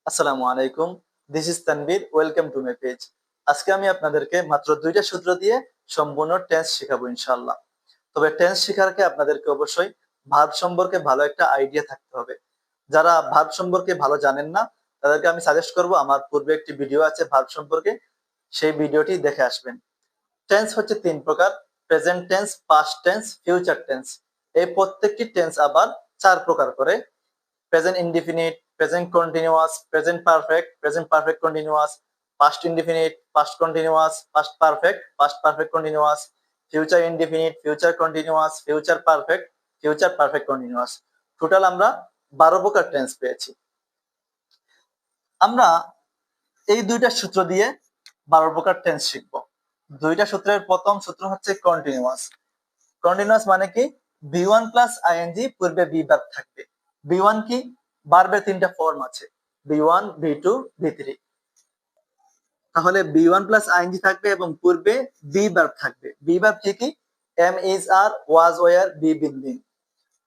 আসসালামু আলাইকুম। This is Tanvir. Welcome to my page. আজকে আমি আপনাদেরকে মাত্র ২টা সূত্র দিয়ে সম্পূর্ণ টেন্স শেখাবো ইনশাআল্লাহ। তবে টেন্স শেখার আগে আপনাদেরকে অবশ্যই ভার্ব সম্পর্কে ভালো একটা আইডিয়া থাকতে হবে। যারা ভার্ব সম্পর্কে ভালো জানেন না, তাদেরকে আমি সাজেস্ট করব আমার পূর্বে একটি ভিডিও আছে ভার্ব সম্পর্কে, সেই ভিডিওটি দেখে আসবেন। টেন্স হচ্ছে ৩ প্রকার: present tense, past tense, future tense. এই প্রত্যেকটি টেন্স আবার ৪ প্রকার করে: present indefinite, present continuous, present perfect, present perfect continuous, past indefinite, past continuous, past perfect continuous, future indefinite, future continuous, future perfect continuous। Total আমরা ১২ প্রকার tense পেয়েছি। আমরা এই দুইটা সূত্র দিয়ে ১২ প্রকার টেন্স শিখবো। দুইটা সূত্রের প্রথম সূত্র হচ্ছে কন্টিনিউয়াস। কন্টিনিউয়াস মানে কি? বি1 প্লাস আইএনজি পূর্বে বি ভার্ব থাকবে। বি1 কি? ভার্বের ৩টা ফর্ম আছে: বি1, বি2, বি3। তাহলে বি1 প্লাস আইএনজি থাকবে এবং পূর্বে বি ভার্ব থাকবে। বি ভার্ব কি কি? Am, is, are, was, were, be, been, been.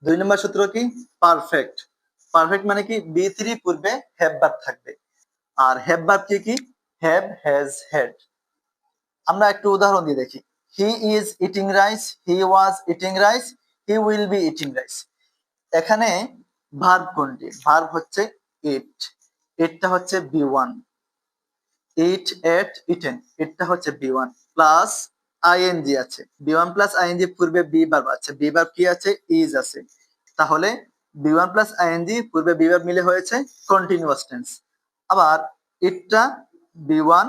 ২ number সূত্র কি? পারফেক্ট। পারফেক্ট মানে কি? বি3 পূর্বে হ্যাভ ভার্ব থাকবে। আর হ্যাভ ভার্ব কি কি? Have, has, had. আমরা একটু উদাহরণ দিয়ে দেখি। He is eating rice, he was eating rice, he will be eating rice. এখানে ভার্ব কোনটি? ভার্ব হচ্ছে ইট। ইটটা হচ্ছে বি1। ইট, এট, ইটেন, ইটটা হচ্ছে বি1 প্লাস আইএনজি আছে। বি1 প্লাস আইএনজি পূর্বে বি ভার্ব আছে। বি ভার্ব কি আছে? ইজ আছে। তাহলে বি1 প্লাস আইএনজি পূর্বে বি ভার্ব মিলে হয়েছে কন্টিনিউয়াস টেন্স। আবার ইটটা বি1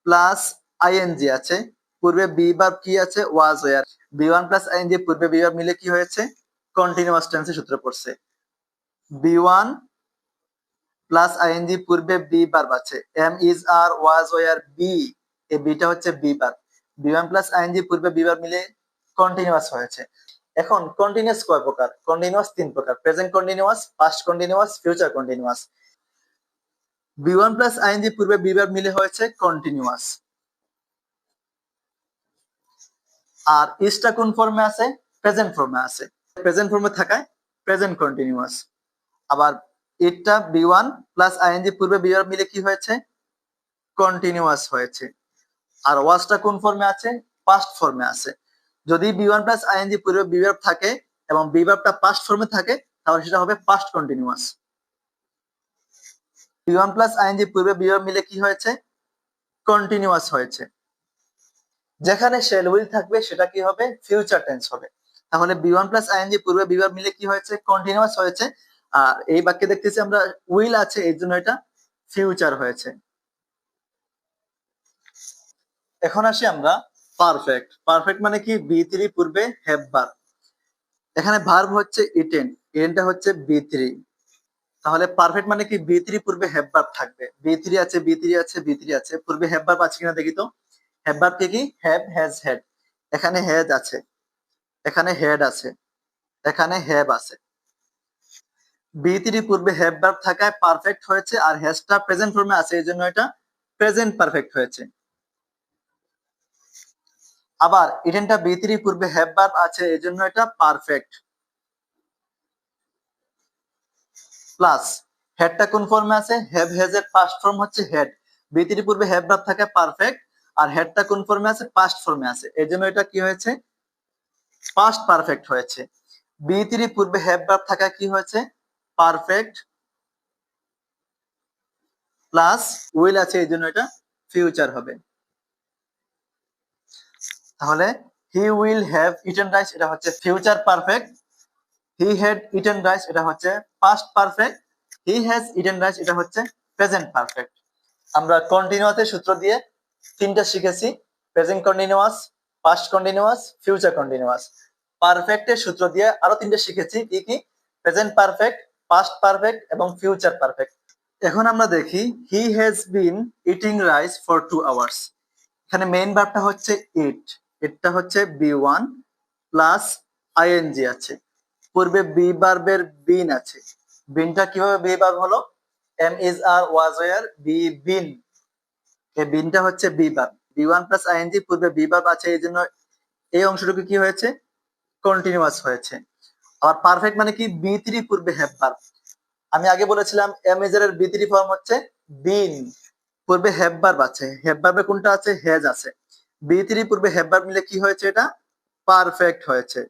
প্লাস আইএনজি আছে, পূর্বে বি ভার্ব কি আছে? Was, were. V one plus ING পূর্বে বি ভার্ব মিলে কি হয়েছে? কন্টিনিউয়াস টেন্সের সূত্র পড়ছে। বি1 প্লাস আইএনজি পূর্বে বি ভার্ব আছে, am, is, are, was, were, be. এই বিটা হচ্ছে be verb. B one plus ING পূর্বে বি ভার্ব মিলে কন্টিনিউয়াস হয়েছে। এখন কন্টিনিউয়াস কয় প্রকার? কন্টিনিউয়াস ৩ প্রকার: present continuous, past continuous, future continuous. V one plus ING পূর্বে বি ভার্ব মিলে হয়েছে কন্টিনিউয়াস। আর ইজটা কোন ফর্মে আছে? প্রেজেন্ট ফর্মে আছে। প্রেজেন্ট ফর্মে থাকায় প্রেজেন্ট কন্টিনিউয়াস। আবার এটা বি1 প্লাস আইএনজি পূর্বে বি ভার্ব মিলে কি হয়েছে? কন্টিনিউয়াস হয়েছে। আর ওয়াজটা কোন ফর্মে আছে? পাস্ট ফর্মে আছে। যদি বি1 প্লাস আইএনজি পূর্বে বি ভার্ব থাকে এবং বি ভার্বটা পাস্ট ফর্মে থাকে, তাহলে সেটা হবে past continuous. V one plus ING পূর্বে বি ভার্ব মিলে কি হয়েছে? কন্টিনিউয়াস হয়েছে। যেখানে শ্যাল উইল থাকবে সেটা কি হবে? ফিউচার টেন্স হবে। তাহলে বি1 প্লাস আইএনজি পূর্বে বি ভার্ব মিলে কি হয়েছে? কন্টিনিউয়াস হয়েছে। আর এই বাক্যে দেখতেছি আমরা উইল আছে, এই জন্য এটা ফিউচার হয়েছে। এখন আসি আমরা পারফেক্ট। পারফেক্ট মানে কি? বি3 পূর্বে হ্যাভ ভার্ব। এখানে ভার্ব হচ্ছে ইটেন, ইটেনটা হচ্ছে বি3। তাহলে পারফেক্ট মানে কি? বি3 পূর্বে হ্যাভ ভার্ব থাকবে। বি3 আছে, বি3 আছে, বি3 আছে, পূর্বে হ্যাভ ভার্ব আছে কিনা দেখি তো। হ্যাভ ভার্ব কি কি? Have, has, had. এখানে হ্যাজ আছে, এখানে হেড আছে, এখানে হ্যাভ আছে। বি3 পূর্বে হ্যাভ ভার্ব থাকায় পারফেক্ট হয়েছে, আর হ্যাজটা প্রেজেন্ট ফর্মে আছে, এই জন্য এটা প্রেজেন্ট পারফেক্ট হয়েছে। আবার ইটেনটা বি3 পূর্বে হ্যাভ ভার্ব আছে, এই জন্য এটা পারফেক্ট। প্লাস হেডটা কোন ফর্মে আছে? হ্যাভ, হ্যাজ এর পাস্ট ফর্ম হচ্ছে হেড। বি3 পূর্বে হ্যাভ ভার্ব থাকে পারফেক্ট, আর হেডটা কোন ফর্মে আছে? পাস্ট ফর্মে আছে, এই জন্য এটা কি হয়েছে? পাস্ট পারফেক্ট হয়েছে। বি3 পূর্বে হ্যাভ ভার্ব থাকা কি হয়েছে? পারফেক্ট প্লাস উইল আছে, এই জন্য এটা ফিউচার হবে। তাহলে he will have eaten rice, এটা হচ্ছে future perfect. He had eaten rice, এটা হচ্ছে past perfect. He has eaten rice, এটা হচ্ছে প্রেজেন্ট পারফেক্ট। আমরা কন্টিনিউয়াসের সূত্র দিয়ে 3টা শিখেছি: present continuous, past continuous, future continuous. পারফেক্টের সূত্র দিয়ে আরো 3টা শিখেছি। কি কি? প্রেজেন্ট পারফেক্ট, পাস্ট পারফেক্ট এবং ফিউচার পারফেক্ট। এখন আমরা দেখি he has been eating rice for 2 hours. এখানে মেইন ভার্বটা হচ্ছে ইট। ইটটা হচ্ছে বি1 প্লাস আইএনজি আছে, পূর্বে বি ভার্বের বিন আছে। বিনটা কিভাবে বি ভার্ব হলো? Am, is, are, was, were, be, been. এই বিনটা হচ্ছে be verb. B one plus ING পূর্বে বি ভার্ব আছে, এই জন্য এই অংশটুকু কি হয়েছে? কন্টিনিউয়াস হয়েছে। আবার পারফেক্ট মানে কি? বি3 পূর্বে হ্যাভ ভার্ব। আমি আগে বলেছিলাম এম ইজ এর বি থ্রি ফর্ম হচ্ছে বিন, পূর্বে হ্যাভ ভার্ব আছে, হ্যাভ ভার্বে কোনটা আছে, হ্যাজ আছে। বি থ্রি পূর্বে হ্যাভ ভার্ব মিলে কি হয়েছে, এটা পারফেক্ট হয়েছে।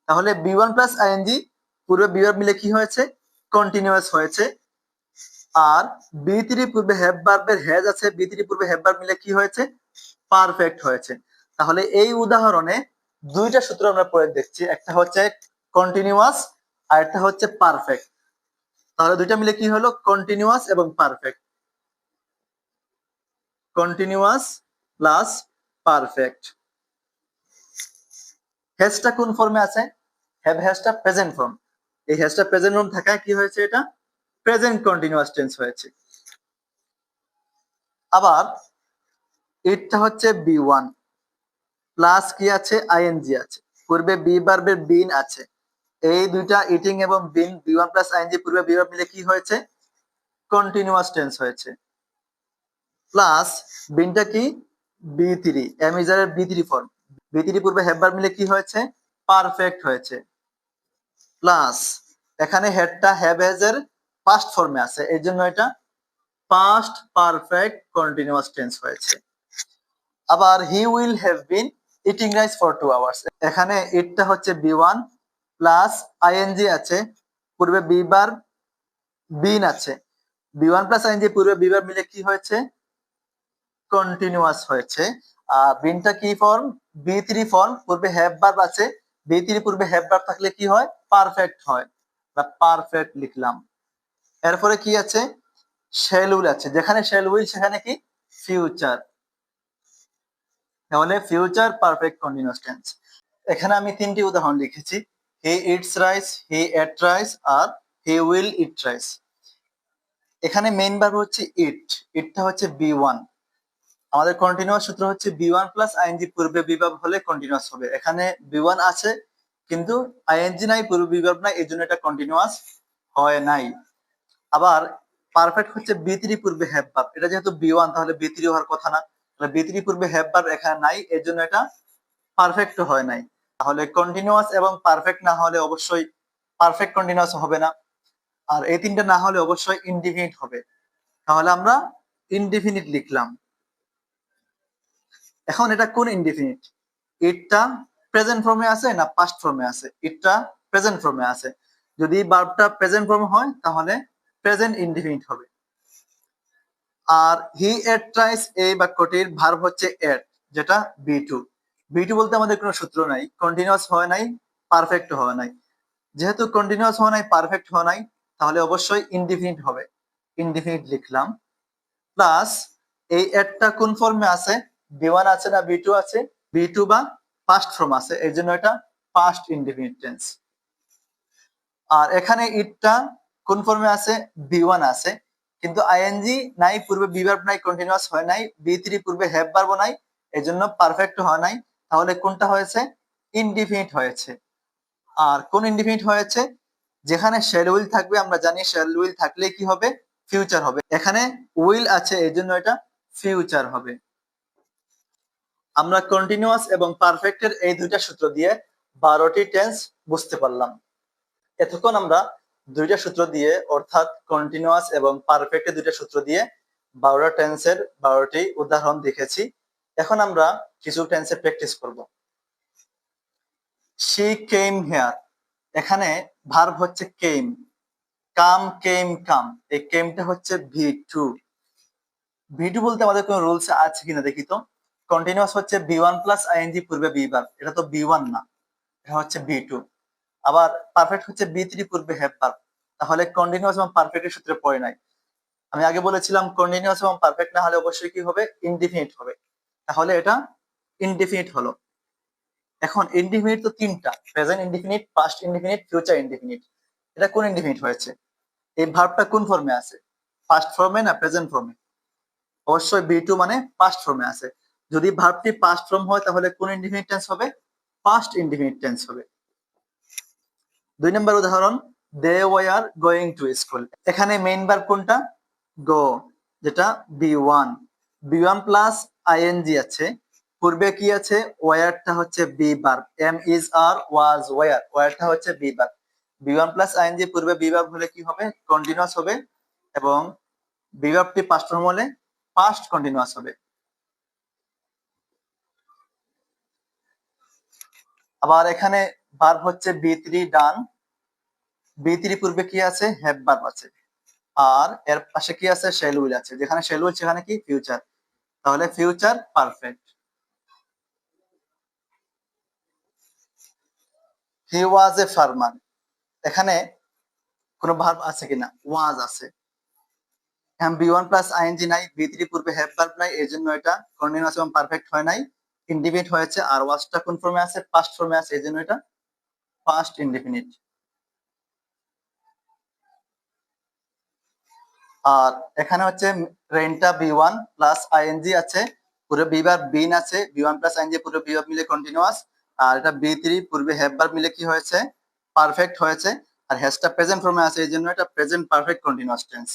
তাহলে বি ওয়ান প্লাস আইএনজি পূর্বে বি ভার্ব মিলে কি হয়েছে, কন্টিনিউয়াস হয়েছে। আর বি থ্রি পূর্বে হ্যাভ ভার্বের হ্যাজ আছে, বি থ্রি পূর্বে হ্যাভ ভার্ব মিলে কি হয়েছে, পারফেক্ট হয়েছে। তাহলে এই উদাহরণে দুইটা সূত্র আমরা পড়ে দেখছি, একটা হচ্ছে কন্টিনিউয়াস আর একটা হচ্ছে পারফেক্ট। তাহলে দুইটা মিলে কি হলো, কন্টিনিউয়াস এবং পারফেক্ট। Continuous plus perfect. হ্যাজটা কোন ফর্মে আছে, হ্যাভ হ্যাজটা প্রেজেন্ট ফর্ম। এই হ্যাজটা প্রেজেন্ট ফর্ম থাকায় কি হয়েছে, এটা প্রেজেন্ট কন্টিনিউয়াস টেন্স হয়েছে। আবার ইটটা হচ্ছে বি ওয়ান প্লাস কি আছে, আইএনজি আছে, পূর্বে বি ভার্বের বিন আছে। এই দুইটা ইটিং এবং been V one plus ING পূর্বে বি ভার্ব মিলে কি হয়েছে, কন্টিনিউয়াস টেন্স হয়েছে। প্লাস বিনটা কি, বি থ্রি, এম ইজ এর V three form, V three পূর্বে হ্যাভ ভার্ব মিলে কি হয়েছে, পারফেক্ট হয়েছে। প্লাস এখানে হেডটা হ্যাভ হ্যাজ এর পাস্ট ফর্মে আছে, এই জন্য এটা পাস্ট পারফেক্ট কন্টিনিউয়াস টেন্স হয়েছে। আবার he will have been eating rice for 2 hours, এখানে ইটটা হচ্ছে বি ওয়ান প্লাস আইএনজি আছে, পূর্বে বি ভার্ব বিন আছে, বি ওয়ান প্লাস আইএনজি পূর্বে বি ভার্ব মিলে কি হয়েছে, কন্টিনিউয়াস হয়েছে। আর বিনটা কি ফর্ম, বি থ্রি ফর্ম, পূর্বে হ্যাভ ভার্ব আছে, বি থ্রি পূর্বে হ্যাভ ভার্ব থাকলে কি হয়, পারফেক্ট হয়, বা পারফেক্ট লিখলাম। এরপরে কি আছে, শ্যাল উইল আছে, যেখানে শ্যাল উইল সেখানে কি ফিউচার, তাহলে ফিউচার পারফেক্ট কন্টিনিউয়াস টেন্স। এখানে আমি তিনটি উদাহরণ লিখেছি, he eats rice, he ate rice, আর হি উইল ইট রাইস। এখানে মেইন ভার্ব হচ্ছে ইট, ইটটা হচ্ছে বি ওয়ান। আমাদের কন্টিনিউয়াস সূত্র হচ্ছে বি ওয়ান প্লাস আইএনজি পূর্বে বি ভার্ব হলে কন্টিনিউয়াস হবে। এখানে বি ওয়ান আছে কিন্তু আইএনজি নাই, পূর্বে বি ভার্ব নাই, এই জন্য এটা কন্টিনিউয়াস হয় নাই। আবার পারফেক্ট হচ্ছে বি থ্রি পূর্বে হ্যাভ ভার্ব, এটা যেহেতু বি ওয়ান তাহলে বি থ্রি হওয়ার কথা না, তাহলে বি থ্রি পূর্বে হ্যাভ ভার্ব এখানে নাই, এর জন্য এটা পারফেক্ট হয় নাই। তাহলে কন্টিনিউয়াস এবং পারফেক্ট না হলে অবশ্যই পারফেক্ট কন্টিনিউয়াস হবে না, আর এই তিনটা না হলে অবশ্যই ইনডিফিনিট হবে। তাহলে আমরা ইনডিফিনিট লিখলাম। এখন এটা কোন ইনডিফিনিট, ইটটা প্রেজেন্ট ফর্মে আছে না পাস্ট ফর্মে আছে, ইটটা প্রেজেন্ট ফর্মে আছে। যদি ভার্বটা প্রেজেন্ট ফর্মে হয় তাহলে প্রেজেন্ট ইনডিফিনিট হবে। আর হি এট রাইস এই বাক্যটির ভার্ব হচ্ছে এট, যেটা বি টু। বি টু বলতে আমাদের কোনো সূত্র নাই, কন্টিনিউয়াস হয় নাই, পারফেক্ট হয় নাই। যেহেতু কন্টিনিউয়াস হয় নাই, পারফেক্ট হয় নাই, তাহলে অবশ্যই ইনডিফিনিট হবে, ইনডিফিনিট লিখলাম। প্লাস এই এটটা কোন ফর্মে আছে, বি ওয়ান আছে না বি টু আছে, বি টু বা পাস্ট ফর্ম আছে, এই জন্য এটা পাস্ট ইনডিফিনিট টেন্স। আর এখানে ইটটা কোন ফর্মে আছে, বি ওয়ান আছে, কিন্তু আইএনজি নাই, পূর্বে বি ভার্ব নাই, কন্টিনিউয়াস হয় নাই, বি থ্রি পূর্বে হ্যাভ ভার্ব নাই, এই জন্য পারফেক্ট হয় নাই। তাহলে কোনটা হয়েছে, ইনডিফিনিট হয়েছে। আর কোন ইনডিফিনিট হয়েছে, যেখানে শ্যাল উইল থাকবে, আমরা জানি শ্যাল উইল থাকলে কি হবে, ফিউচার হবে, এখানে উইল আছে এই জন্য এটা ফিউচার হবে। আমরা কন্টিনিউয়াস এবং পারফেক্টের এই দুইটা সূত্র দিয়ে 12টি টেন্স বুঝতে পারলাম। এতক্ষণ আমরা দুইটা সূত্র দিয়ে, অর্থাৎ কন্টিনিউয়াস এবং পারফেক্টের দুইটা সূত্র দিয়ে 12টা টেন্সের 12টি উদাহরণ দেখেছি। এখন আমরা কিছু টেন্সের প্র্যাকটিস করব। শি কেম হিয়ার, এখানে ভার্ব হচ্ছে কেম, কাম কেম কাম, এই কেমটা হচ্ছে ভি টু। ভি টু বলতে আমাদের কোনো রুলস আছে কিনা দেখি তো। কন্টিনিউয়াস হচ্ছে বি ওয়ান প্লাস আইএনজি পূর্বে বি ভার্ব, এটা তো বি ওয়ান না, এটা হচ্ছে বি টু। আবার পারফেক্ট হচ্ছে বি থ্রি পূর্বে হ্যাভ ভার্ব, তাহলে কন্টিনিউয়াস এবং পারফেক্টের সূত্রে পড়ে নাই। আমি আগে বলেছিলাম কন্টিনিউয়াস এবং পারফেক্ট না হলে অবশ্যই কি হবে, ইনডিফিনিট হবে, তাহলে এটা ইনডিফিনিট হলো। এখন ইনডিফিনিট তো তিনটা, present indefinite, past indefinite, future indefinite. এটা কোন ইনডিফিনিট হয়েছে, এই ভার্বটা কোন ফর্মে আছে, পাস্ট ফর্মে না প্রেজেন্ট ফর্মে, অবশ্যই বি টু মানে পাস্ট ফর্মে আছে। যদি ভার্বটি পাস্ট ফর্ম হয় তাহলে কোন ইনডিফিনিট টেন্স হবে, পাস্ট ইনডিফিনিট টেন্স হবে। 2 নম্বর উদাহরণ, they were going to school, এখানে মেইন ভার্ব কোনটা, গো, যেটা V one. V one plus ING আছে, পূর্বে কি আছে, ওয়ারটা হচ্ছে be verb, am is are was were, ওয়ারটা হচ্ছে be verb. V one plus ING পূর্বে বি ভার্ব হলে কি হবে? কন্টিনিউয়াস হবে, এবং বি ভার্বটি পাস্ট ফর্ম হলে পাস্ট কন্টিনিউয়াস হবে। আবার এখানে ভার্ব হচ্ছে বি থ্রি ডান, বি থ্রি পূর্বে কি আছে? হ্যাভ ভার্ব আছে, আর এর পাশে কি আছে? শ্যাল উইল আছে। যেখানে শ্যাল উইল সেখানে কি? ফিউচার। তাহলে future perfect. He was a farmer, এখানে কোনো ভার্ব আছে কিনা? ওয়াজ আছে। হ্যাঁ, বি ওয়ান প্লাস আইএনজি নাই, বি থ্রি পূর্বে হ্যাভ ভার্ব নাই, এই জন্য এটা কন্টিনিউয়াস এবং পারফেক্ট হয় নাই, ইনডিফিনিট হয়েছে। আর ওয়াজটা কোন ফর্মে আছে? পাস্ট ফর্মে আছে, এই জন্য এটা পাস্ট ইনডিফিনিট। আর এখানে হচ্ছে রেন্টটা বি ওয়ান প্লাস আইএনজি আছে, পুরো বি ভার্ব বিন আছে, বি ওয়ান প্লাস আইএনজি পুরো বি ভার্ব মিলে কন্টিনিউয়াস। আর এটা বি থ্রি পূর্বে হ্যাভ ভার্ব মিলে কি হয়েছে? পারফেক্ট হয়েছে। আর হ্যাজটা প্রেজেন্ট ফর্মে আছে, এই জন্য এটা প্রেজেন্ট পারফেক্ট কন্টিনিউয়াস টেন্স।